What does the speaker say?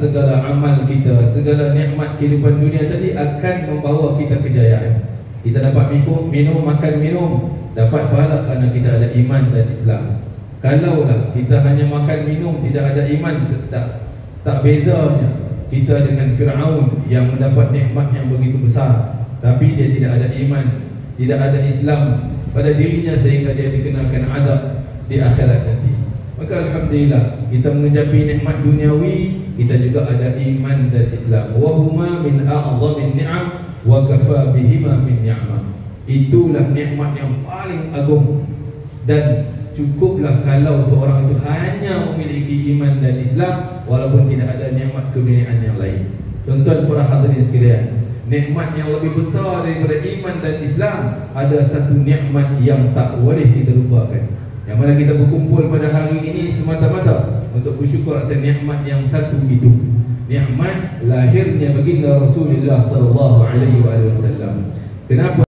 segala amal kita, segala nikmat kehidupan dunia tadi akan membawa kita kejayaan. Kita dapat minum, makan minum, dapat pahala kerana kita ada iman dan Islam. Kalaulah kita hanya makan minum, tidak ada iman, tak bezanya kita dengan Fir'aun yang mendapat nikmat yang begitu besar, tapi dia tidak ada iman, tidak ada Islam pada dirinya, sehingga dia dikenakan azab di akhirat nanti. Maka alhamdulillah, kita mengejapi nikmat duniawi, kita juga ada iman dan Islam. Wa huma min a'zamin ni'am wa kafa bihima min ni'mah. Itulah nikmat yang paling agung, dan cukuplah kalau seorang itu hanya memiliki iman dan Islam walaupun tidak ada nikmat keduniaan yang lain. Tuan-tuan para hadirin sekalian, nikmat yang lebih besar daripada iman dan Islam, ada satu nikmat yang tak boleh kita lupakan, yang mana kita berkumpul pada hari ini semata-mata untuk bersyukur atas nikmat yang satu itu, nikmat lahirnya baginda Rasulullah sallallahu alaihi wasallam. Kenapa?